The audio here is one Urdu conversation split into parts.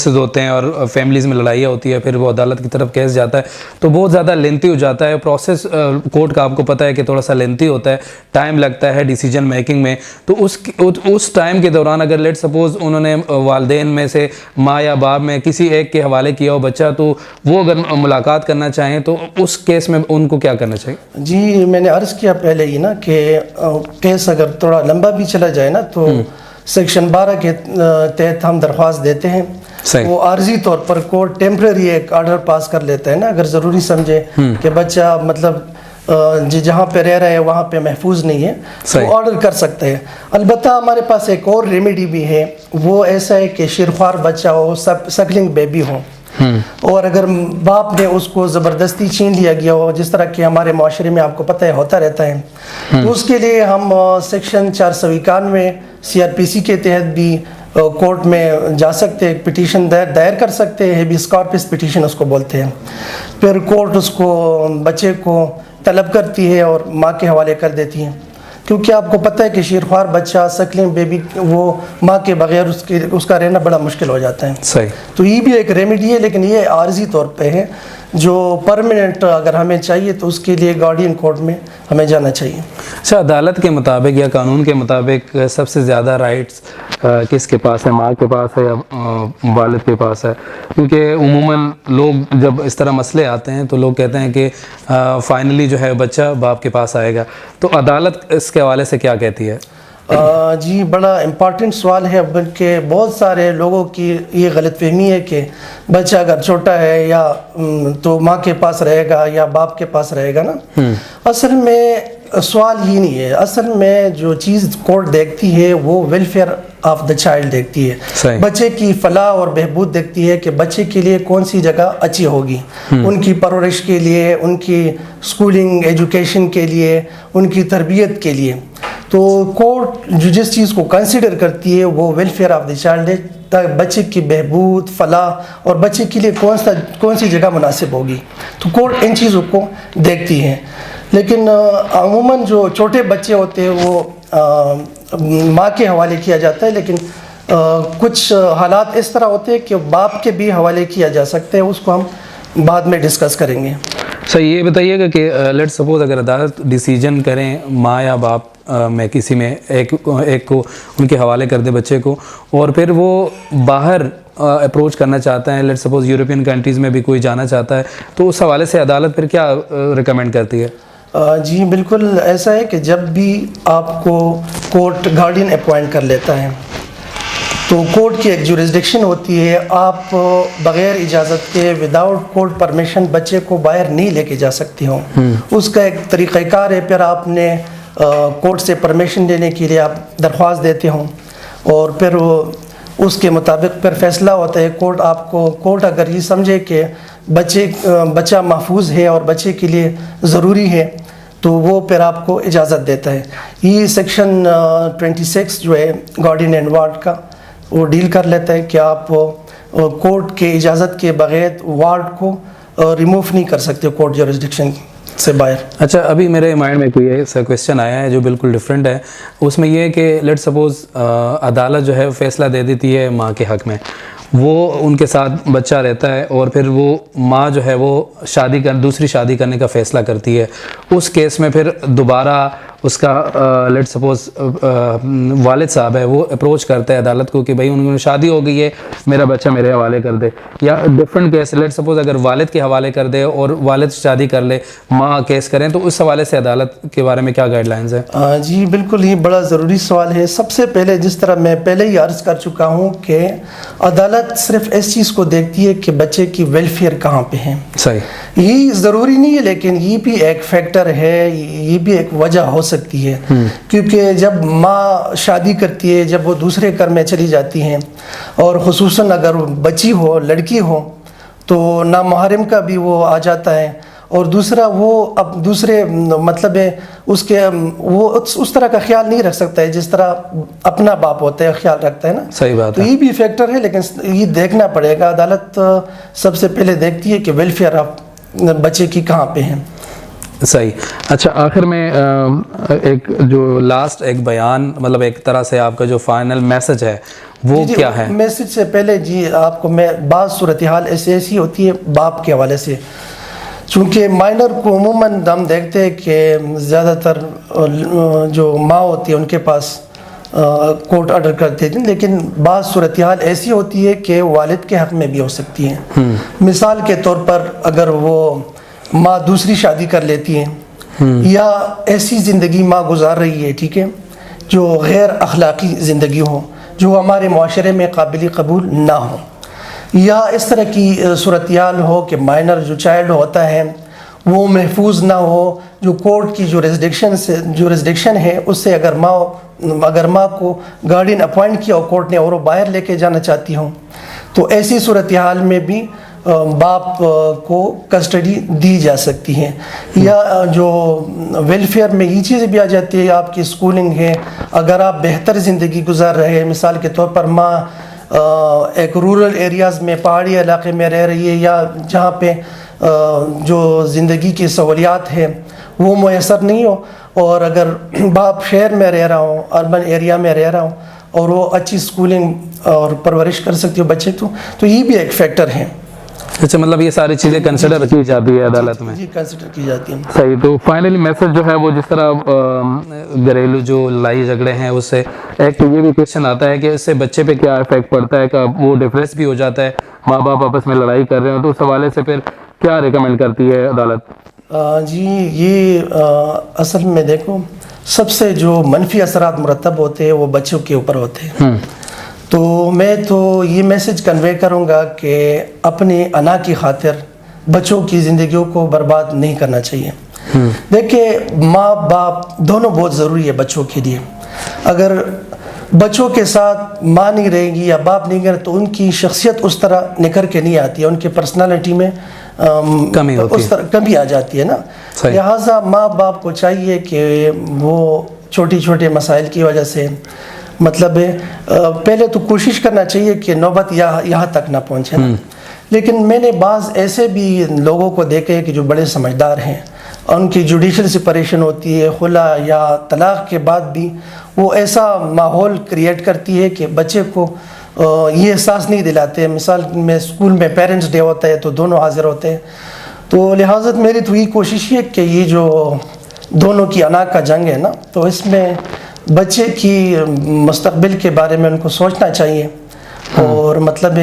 ہوتے ہیں اور فیملیز میں لڑائیاں ہوتی ہے، پھر وہ عدالت کی طرف کیس جاتا ہے تو بہت زیادہ لینتھی ہو جاتا ہے پروسیس کورٹ کا. آپ کو پتہ ہے کہ تھوڑا سا لینتھی ہوتا ہے، ٹائم لگتا ہے ڈیسیجن میکنگ میں. تو اس ٹائم کے دوران اگر لیٹ سپوز انہوں نے والدین میں سے ماں یا باپ میں کسی ایک کے حوالے کیا ہو بچہ، تو وہ اگر ملاقات کرنا چاہیں تو اس کیس میں ان کو کیا کرنا چاہیے؟ جی میں نے عرض کیا پہلے ہی نا کہ کیس اگر تھوڑا لمبا بھی چلا جائے نا تو سیکشن 12 کے تحت ہم درخواست دیتے ہیں. وہ عارضی طور پر کورٹ ٹیمپرری ایک آرڈر پاس کر لیتا ہے نا، اگر ضروری سمجھے کہ بچہ مطلب جہاں پہ رہ رہا ہے وہاں پہ محفوظ نہیں ہے تو آرڈر کر سکتے ہیں. البتہ ہمارے پاس ایک اور ریمیڈی بھی ہے، وہ ایسا ہے کہ شیرخوار بچہ ہو، سکلنگ بیبی ہو، اور اگر باپ نے اس کو زبردستی چھین لیا گیا ہو، جس طرح کہ ہمارے معاشرے میں آپ کو پتہ ہے ہوتا رہتا ہے، تو اس کے لیے ہم سیکشن 491 CRPC کے تحت بھی کورٹ میں جا سکتے ہیں، پٹیشن دائر کر سکتے ہیں، ہیبیس کارپس پٹیشن اس کو بولتے ہیں. پھر کورٹ اس کو بچے کو طلب کرتی ہے اور ماں کے حوالے کر دیتی ہے، کیونکہ آپ کو پتہ ہے کہ شیرخوار بچہ سکلنگ بیبی وہ ماں کے بغیر اس کا رہنا بڑا مشکل ہو جاتا ہے. صحیح. تو یہ بھی ایک ریمیڈی ہے، لیکن یہ عارضی طور پہ ہے. جو پرماننٹ اگر ہمیں چاہیے تو اس کے لیے گارڈین کورٹ میں ہمیں جانا چاہیے. اچھا، عدالت کے مطابق یا قانون کے مطابق سب سے زیادہ رائٹس کس کے پاس ہے؟ ماں کے پاس ہے یا والد کے پاس ہے؟ کیونکہ عموماً لوگ جب اس طرح مسئلے آتے ہیں تو لوگ کہتے ہیں کہ فائنلی جو ہے بچہ باپ کے پاس آئے گا، تو عدالت اس کے حوالے سے کیا کہتی ہے؟ جی بڑا امپارٹنٹ سوال ہے، بلکہ بہت سارے لوگوں کی یہ غلط فہمی ہے کہ بچہ اگر چھوٹا ہے یا تو ماں کے پاس رہے گا یا باپ کے پاس رہے گا نا. اصل میں سوال ہی نہیں ہے. اصل میں جو چیز کورٹ دیکھتی ہے وہ ویلفیئر آف دا چائلڈ دیکھتی ہے، بچے کی فلاح اور بہبود دیکھتی ہے کہ بچے کے لیے کون سی جگہ اچھی ہوگی، ان کی پرورش کے لیے، ان کی اسکولنگ ایجوکیشن کے لیے، ان کی تربیت کے لیے. تو کورٹ جو جس چیز کو کنسیڈر کرتی ہے وہ ویلفیئر آف دا چائلڈ ہے، تاکہ بچے کی بہبود، فلاح اور بچے کے لیے کون سی جگہ مناسب ہوگی. تو کورٹ ان چیزوں کو دیکھتی ہے. لیکن عموماً جو چھوٹے بچے ہوتے ہیں وہ ماں کے حوالے کیا جاتا ہے، لیکن کچھ حالات اس طرح ہوتے ہیں کہ باپ کے بھی حوالے کیا جا سکتے ہیں، اس کو ہم بعد میں ڈسکس کریں گے. اچھا، یہ بتائیے گا کہ لیٹ سپوز اگر عدالت ڈیسیجن کریں ماں یا باپ میں کسی میں ایک کو ان کے حوالے کر دے بچے کو، اور پھر وہ باہر اپروچ کرنا چاہتا ہے، لیٹ سپوز یورپین کنٹریز میں بھی کوئی جانا چاہتا ہے، تو اس حوالے سے عدالت پھر کیا ریکمینڈ کرتی ہے؟ جی بالکل ایسا ہے کہ جب بھی آپ کو کورٹ گارڈین اپوائنٹ کر لیتا ہے تو کورٹ کی ایک جورسڈکشن ہوتی ہے، آپ بغیر اجازت کے وداؤٹ کورٹ پرمیشن بچے کو باہر نہیں لے کے جا سکتی ہوں. اس کا ایک طریقہ کار ہے. پھر آپ نے کورٹ سے پرمیشن لینے کے لیے آپ درخواست دیتے ہوں اور پھر اس کے مطابق پھر فیصلہ ہوتا ہے. کورٹ اگر یہ سمجھے کہ بچہ محفوظ ہے اور بچے کے لیے ضروری ہے تو وہ پھر آپ کو اجازت دیتا ہے. یہ سیکشن 26 جو ہے گارڈین اینڈ وارڈ کا وہ ڈیل کر لیتا ہے کہ آپ کورٹ کے اجازت کے بغیر وارڈ کو ریموو نہیں کر سکتے کورٹ جورسڈکشن سے باہر. اچھا، ابھی میرے مائنڈ میں کوئی ایسا کویسچن آیا ہے جو بالکل ڈفرینٹ ہے. اس میں یہ ہے کہ لیٹ سپوز عدالت جو ہے فیصلہ دے دیتی ہے ماں کے حق میں، وہ ان کے ساتھ بچہ رہتا ہے اور پھر وہ ماں جو ہے وہ دوسری شادی کرنے کا فیصلہ کرتی ہے. اس کیس میں پھر دوبارہ اس کا لیٹ سپوز والد صاحب ہے وہ اپروچ کرتا ہے عدالت کو کہ بھائی انہوں نے شادی ہو گئی ہے، میرا بچہ میرے حوالے کر دے. یا ڈفرینٹ کیس لیٹ سپوز اگر والد کے حوالے کر دے اور والد شادی کر لے، ماں کیس کریں، تو اس حوالے سے عدالت کے بارے میں کیا گائیڈ لائنز ہیں؟ جی بالکل، یہ بڑا ضروری سوال ہے. سب سے پہلے جس طرح میں پہلے ہی عرض کر چکا ہوں کہ عدالت صرف اس چیز کو دیکھتی ہے کہ بچے کی ویلفیئر کہاں پہ ہے. صحیح. یہ ضروری نہیں ہے، لیکن یہ بھی ایک فیکٹر ہے، یہ بھی ایک وجہ ہو سکتی ہے. کیونکہ جب ماں شادی کرتی ہے، جب وہ دوسرے گھر میں چلی جاتی ہیں، اور خصوصاً اگر بچی ہو، لڑکی ہو، تو نامحرم کا بھی وہ آ جاتا ہے. اور دوسرا وہ اب دوسرے مطلب ہے وہ اس طرح کا خیال نہیں رکھ سکتا ہے جس طرح اپنا باپ ہوتا ہے خیال رکھتا ہے نا. صحیح بات. تو یہ بھی فیکٹر ہے، لیکن یہ دیکھنا پڑے گا. عدالت سب سے پہلے دیکھتی ہے کہ ویلفیئر آف بچے کی کہاں پہ ہے. صحیح. اچھا، آخر میں ایک جو لاسٹ ایک بیان، مطلب ایک طرح سے آپ کا جو فائنل میسج ہے وہ کیا ہے؟ میسج سے پہلے جی آپ کو میں بعض صورتحال ایسی ہوتی ہے باپ کے حوالے سے، چونکہ مائنر کو عموماً ہم دیکھتے ہیں کہ زیادہ تر جو ماں ہوتی ہے ان کے پاس کورٹ آرڈر کرتے ہیں، لیکن بعض صورتحال ایسی ہوتی ہے کہ والد کے حق میں بھی ہو سکتی ہیں۔ مثال کے طور پر اگر وہ ماں دوسری شادی کر لیتی ہیں یا ایسی زندگی ماں گزار رہی ہے، ٹھیک ہے، جو غیر اخلاقی زندگی ہو، جو ہمارے معاشرے میں قابل قبول نہ ہو، یا اس طرح کی صورتحال ہو کہ مائنر جو چائلڈ ہوتا ہے وہ محفوظ نہ ہو، جو کورٹ کی جورسڈکشن ہے اس سے اگر ماں کو گارڈین اپوائنٹ کیا ہو کورٹ نے اور وہ باہر لے کے جانا چاہتی ہوں، تو ایسی صورتحال میں بھی باپ کو کسٹڈی دی جا سکتی ہے۔ یا جو ویلفیئر میں یہ چیزیں بھی آ جاتی ہے، آپ کی اسکولنگ ہے، اگر آپ بہتر زندگی گزار رہے ہیں، مثال کے طور پر ماں ایک رورل ایریاز میں پہاڑی علاقے میں رہ رہی ہے، یا جہاں پہ جو زندگی کی سہولیات ہے وہ میسر نہیں ہو، اور اگر باپ شہر میں رہ رہا ہوں، اربن ایریا میں رہ رہا ہوں، اور وہ اچھی اسکولنگ اور پرورش کر سکتی ہو بچے تو یہ بھی ایک فیکٹر ہے۔ اچھا، مطلب یہ ساری چیزیں کنسیڈر کی جاتی ہے عدالت میں؟ جی کنسیڈر کی جاتی ہیں۔ صحیح۔ تو فائنلی میسج جو ہے وہ جس طرح گھریلو جو لڑائی جھگڑے ہیں اس سے ایک تو یہ بھی کوشچن آتا ہے کہ اس سے بچے پہ کیا افیکٹ پڑتا ہے، کہ وہ ڈپریس بھی ہو جاتا ہے، ماں باپ آپس میں لڑائی کر رہے ہیں، تو اس حوالے سے پھر کیا ریکمینڈ کرتی ہے عدالت؟ جی یہ اصل میں دیکھو سب سے جو منفی اثرات مرتب ہوتے ہیں وہ بچوں کے اوپر ہوتے ہیں، تو میں تو یہ میسج کنوے کروں گا کہ اپنی انا کی خاطر بچوں کی زندگیوں کو برباد نہیں کرنا چاہیے۔ دیکھیں ماں باپ دونوں بہت ضروری ہے بچوں کے لیے، اگر بچوں کے ساتھ ماں نہیں رہے گی یا باپ نہیں رہے تو ان کی شخصیت اس طرح نکھر کے نہیں آتی ہے، ان کی پرسنالٹی میں اس طرح کمی آ جاتی ہے نا۔ لہٰذا ماں باپ کو چاہیے کہ وہ چھوٹی چھوٹے مسائل کی وجہ سے مطلب پہلے تو کوشش کرنا چاہیے کہ نوبت یہاں تک نہ پہنچے نا، لیکن میں نے بعض ایسے بھی لوگوں کو دیکھے کہ جو بڑے سمجھدار ہیں، ان کی جوڈیشل سپریشن ہوتی ہے، خلا یا طلاق کے بعد بھی وہ ایسا ماحول کریٹ کرتی ہے کہ بچے کو یہ احساس نہیں دلاتے۔ مثال میں اسکول میں پیرنٹس ڈے ہوتا ہے تو دونوں حاضر ہوتے ہیں، تو لہٰذا میری تو یہ کوشش ہے کہ یہ جو دونوں کی انا کا جنگ ہے نا، تو اس میں بچے کی مستقبل کے بارے میں ان کو سوچنا چاہیے، اور مطلب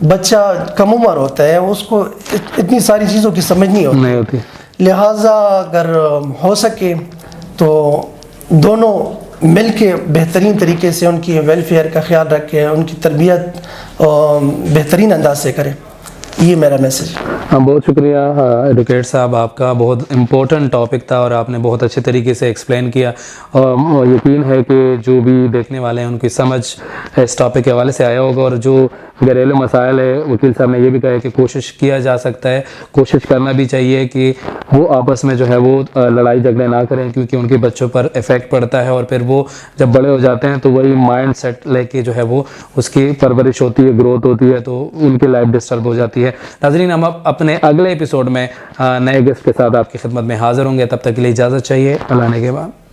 بچہ کم عمر ہوتا ہے، اس کو اتنی ساری چیزوں کی سمجھ نہیں ہوتی، لہٰذا اگر ہو سکے تو دونوں مل کے بہترین طریقے سے ان کی ویلفیئر کا خیال رکھیں، ان کی تربیت بہترین انداز سے کریں، یہ میرا میسج۔ ہاں، بہت شکریہ ایڈوکیٹ صاحب، آپ کا بہت امپورٹنٹ ٹاپک تھا اور آپ نے بہت اچھے طریقے سے ایکسپلین کیا، اور یقین ہے کہ جو بھی دیکھنے والے ہیں ان کی سمجھ اس ٹاپک کے حوالے سے آیا ہوگا، اور جو گھریلو مسائل ہے وکیل صاحب نے یہ بھی کہا ہے کہ کوشش کیا جا سکتا ہے، کوشش کرنا بھی چاہیے کہ وہ آپس میں جو ہے وہ لڑائی جھگڑے نہ کریں، کیونکہ ان کے بچوں پر افیکٹ پڑتا ہے، اور پھر وہ جب بڑے ہو جاتے ہیں تو وہی مائنڈ سیٹ لے کے جو ہے وہ اس کی پرورش ہوتی ہے، گروتھ ہوتی ہے، تو ان کی لائف ڈسٹرب ہو جاتی ہے۔ ناظرین، ہم اپنے اگلے ایپیسوڈ میں نئے گیسٹ کے ساتھ آپ کی خدمت میں حاضر ہوں گے، تب تک کے لیے اجازت چاہیے، اللہ نے کے بعد۔